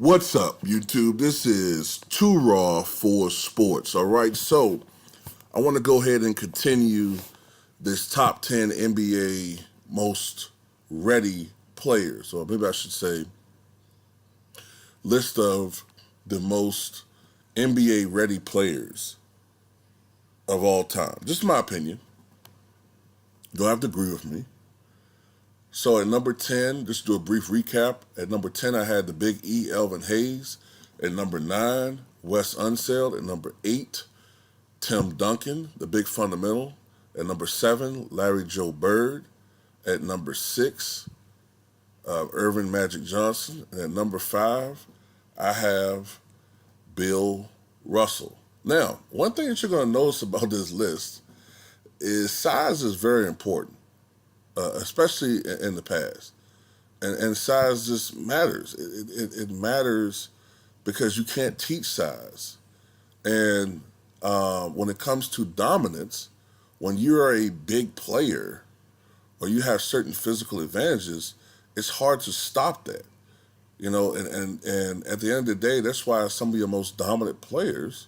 What's up, YouTube? This is Too Raw for Sports. All right, so I want to go ahead and continue this top 10 NBA most ready players, or maybe I should say, list of the most NBA ready players of all time. Just my opinion. Don't have to agree with me. So at number 10, just do a brief recap. At number 10, I had the Big E, Elvin Hayes. At number 9, Wes Unseld. At number 8, Tim Duncan, the big fundamental. At number 7, Larry Joe Bird. At number 6, Irvin Magic Johnson. And at number 5, I have Bill Russell. Now, one thing that you're going to notice about this list is size is very important, especially in the past. And size just matters. It matters because you can't teach size. And when it comes to dominance, when you are a big player or you have certain physical advantages, it's hard to stop that. You know, and at the end of the day, that's why some of your most dominant players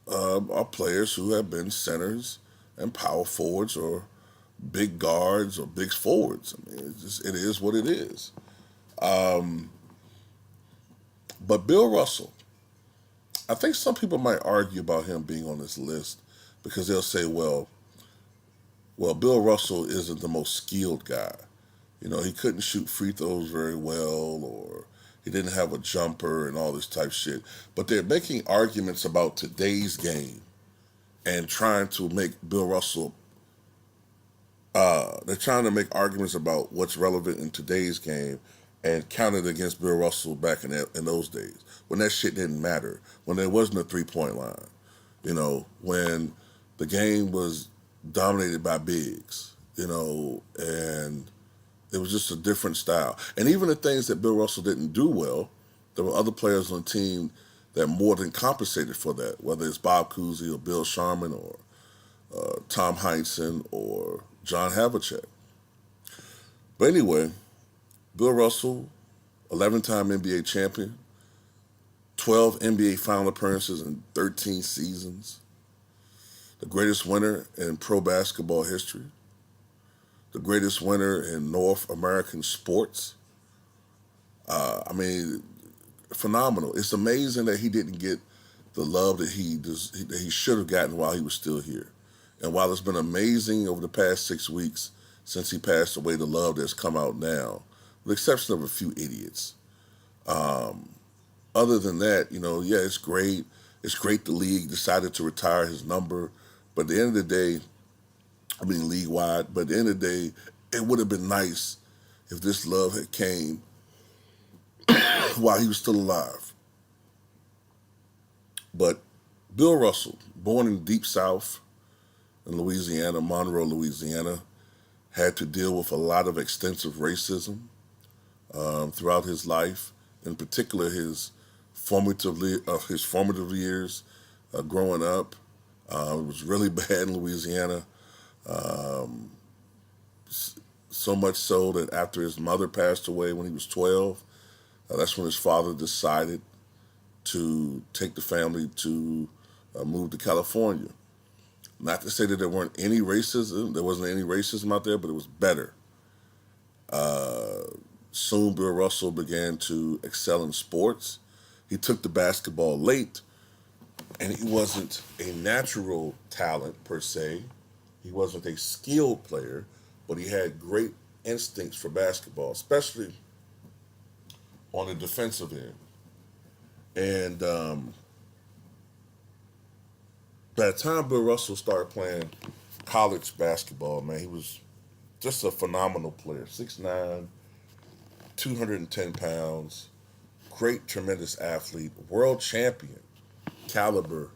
are players who have been centers and power forwards or big guards or big forwards. I mean, it is what it is. But Bill Russell, I think some people might argue about him being on this list because they'll say, well, Bill Russell isn't the most skilled guy. You know, he couldn't shoot free throws very well, or he didn't have a jumper and all this type shit. But they're making arguments about today's game and trying to make Bill Russell, they're trying to make arguments about what's relevant in today's game and count it against Bill Russell back in those days when that shit didn't matter, when there wasn't a three-point line, you know, when the game was dominated by bigs, you know, and it was just a different style. And even the things that Bill Russell didn't do well, there were other players on the team that more than compensated for that, whether it's Bob Cousy or Bill Sharman or Tom Heinsohn or John Havlicek. But anyway, Bill Russell, 11-time NBA champion, 12 NBA final appearances in 13 seasons, the greatest winner in pro basketball history, the greatest winner in North American sports. I mean, phenomenal. It's amazing that he didn't get the love that he should have gotten while he was still here. And while it's been amazing over the past 6 weeks since he passed away, the love that's come out now, with the exception of a few idiots. Other than that, you know, yeah, it's great. It's great the league decided to retire his number. But at the end of the day, I mean, league-wide, but at the end of the day, it would have been nice if this love had came while he was still alive. But Bill Russell, born in the Deep South in Louisiana, Monroe, Louisiana, had to deal with a lot of extensive racism throughout his life, in particular his formative years growing up. It was really bad in Louisiana. So much so that after his mother passed away when he was 12, that's when his father decided to take the family to move to California. Not to say that there wasn't any racism out there, but it was better. Soon Bill Russell began to excel in sports. He took the basketball late, and he wasn't a natural talent per se. He wasn't a skilled player, but he had great instincts for basketball, especially on the defensive end. And by the time Bill Russell started playing college basketball, man, he was just a phenomenal player. 6'9", 210 pounds, great, tremendous athlete, world champion caliber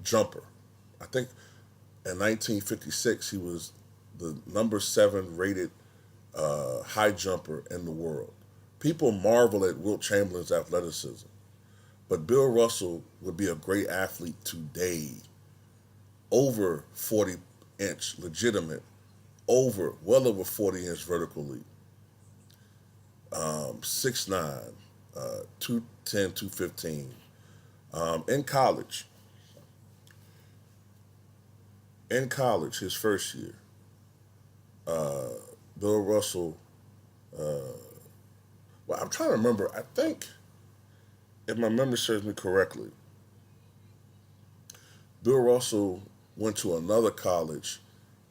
jumper. I think in 1956, he was the number 7 rated high jumper in the world. People marvel at Wilt Chamberlain's athleticism, but Bill Russell would be a great athlete today. Over 40-inch legitimate, well over 40-inch vertical leap. 6'9", 210, 215. In college, his first year, uh, Bill Russell. Well, I'm trying to remember. I think, if my memory serves me correctly, Bill Russell went to another college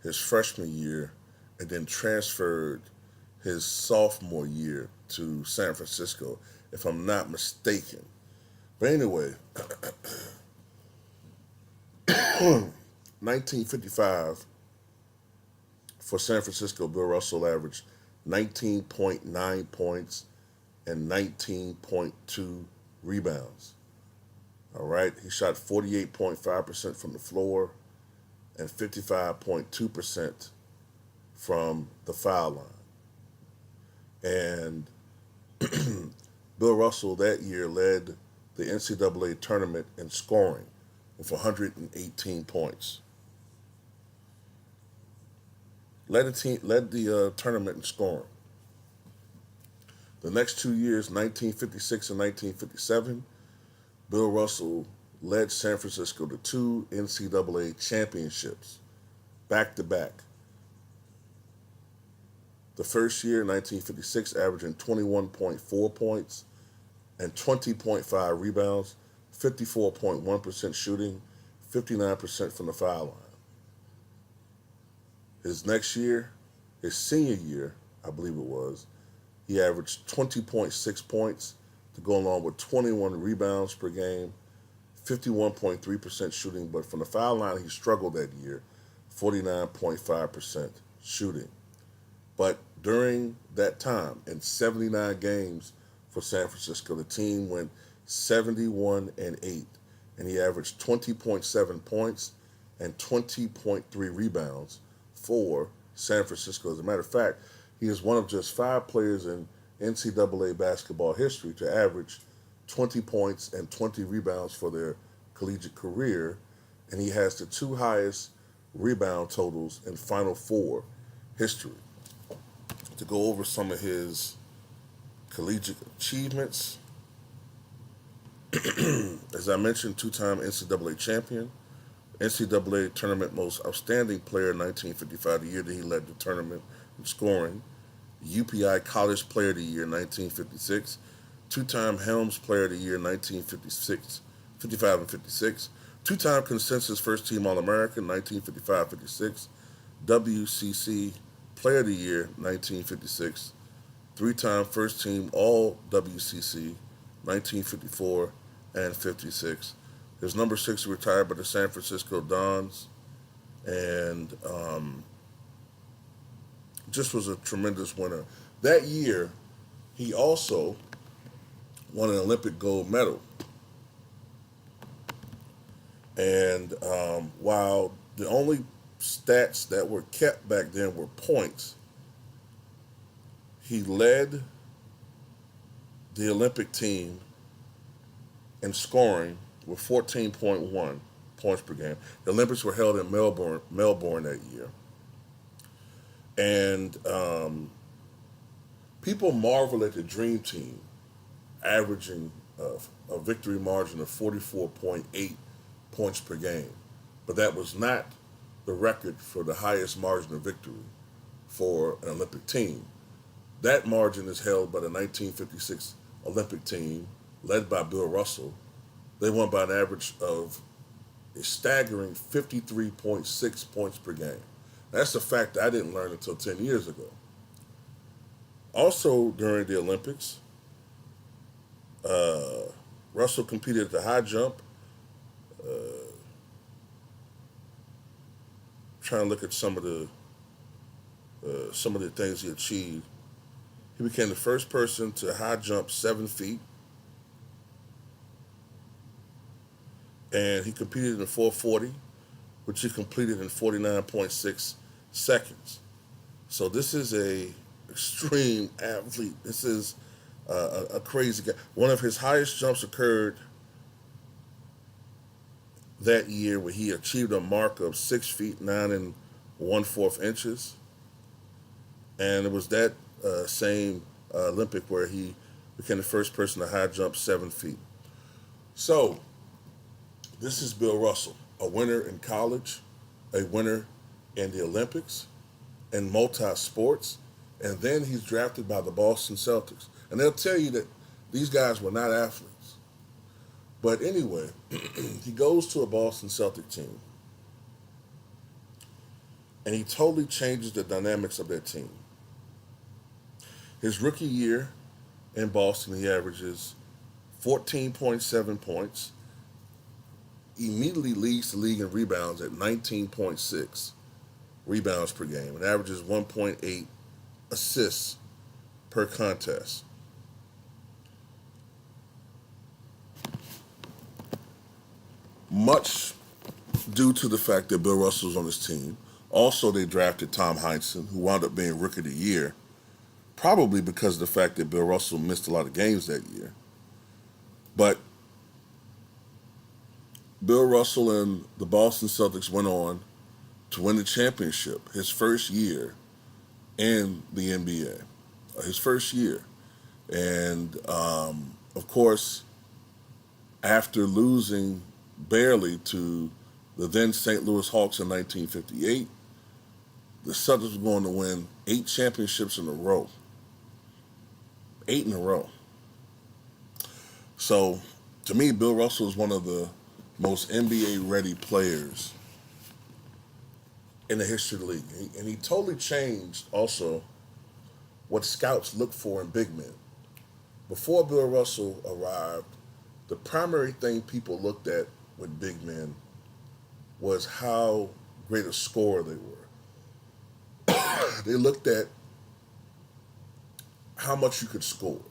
his freshman year, and then transferred his sophomore year to San Francisco, if I'm not mistaken. But anyway, 1955 for San Francisco, Bill Russell averaged 19.9 points and 19.2 rebounds. All right, he shot 48.5% from the floor and 55.2% from the foul line. And Bill Russell that year led the NCAA tournament in scoring with 118 points. Led the tournament in scoring. The next 2 years, 1956 and 1957, Bill Russell led San Francisco to two NCAA championships, back to back. The first year, 1956, averaging 21.4 points and 20.5 rebounds, 54.1% shooting, 59% from the foul line. His next year, his senior year, I believe it was, he averaged 20.6 points to go along with 21 rebounds per game, 51.3% shooting, but from the foul line, he struggled that year, 49.5% shooting. But during that time, in 79 games for San Francisco, the team went 71-8, and he averaged 20.7 points and 20.3 rebounds for San Francisco. As a matter of fact, he is one of just 5 players in NCAA basketball history to average 20 points and 20 rebounds for their collegiate career, and he has the 2 highest rebound totals in Final Four history. To go over some of his collegiate achievements, as I mentioned, 2-time NCAA champion, NCAA tournament most outstanding player in 1955, the year that he led the tournament in scoring, UPI College Player of the Year 1956, 2-time Helms Player of the Year 1956, 55 and 56, 2-time Consensus First Team All-American 1955-56, WCC Player of the Year 1956, 3-time First Team All WCC 1954 and 56. His number 6 retired by the San Francisco Dons, and just was a tremendous winner. That year, he also won an Olympic gold medal. And while the only stats that were kept back then were points, he led the Olympic team in scoring with 14.1 points per game. The Olympics were held in Melbourne that year. And people marvel at the Dream Team averaging a victory margin of 44.8 points per game. But that was not the record for the highest margin of victory for an Olympic team. That margin is held by the 1956 Olympic team, led by Bill Russell. They won by an average of a staggering 53.6 points per game. That's a fact that I didn't learn until 10 years ago. Also, during the Olympics, Russell competed at the high jump. Trying to look at some of the things he achieved. He became the first person to high jump 7 feet, and he competed in the 440, which he completed in 49.6 seconds. So this is a extreme athlete. This is a crazy guy. One of his highest jumps occurred that year where he achieved a mark of 6 feet 9 1/4 inches, and it was that same Olympic where he became the first person to high jump 7 feet. So this is Bill Russell, a winner in college, a winner in the Olympics, in multi-sports, and then he's drafted by the Boston Celtics. And they'll tell you that these guys were not athletes. But anyway, he goes to a Boston Celtic team, and he totally changes the dynamics of that team. His rookie year in Boston, he averages 14.7 points, immediately leads the league in rebounds at 19.6 rebounds per game, and averages 1.8 assists per contest. Much due to the fact that Bill Russell was on his team. Also, they drafted Tom Heinsohn, who wound up being Rookie of the Year, probably because of the fact that Bill Russell missed a lot of games that year. But Bill Russell and the Boston Celtics went on to win the championship his first year in the NBA, his first year. And of course, after losing barely to the then St. Louis Hawks in 1958, the Celtics were going to win 8 championships in a row. 8 in a row. So, to me, Bill Russell is one of the most NBA-ready players in the history of the league. And he totally changed also what scouts look for in big men. Before Bill Russell arrived, the primary thing people looked at with big men was how great a scorer they were. They looked at how much you could score.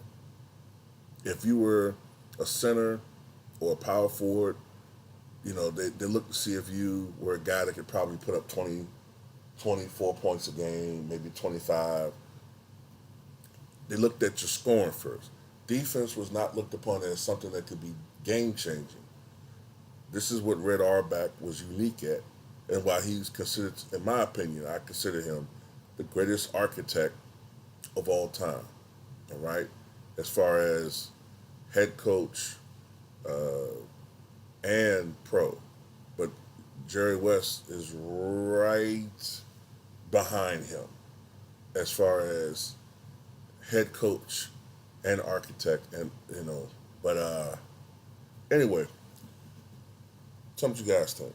If you were a center or a power forward, they looked to see if you were a guy that could probably put up 24 points a game, maybe 25. They looked at your scoring first. Defense was not looked upon as something that could be game-changing. This is what Red Auerbach was unique at, and why he's considered, in my opinion, I consider him the greatest architect of all time, all right? As far as head coach and pro. But Jerry West is right behind him as far as head coach and architect, and but anyway, tell me what you guys think.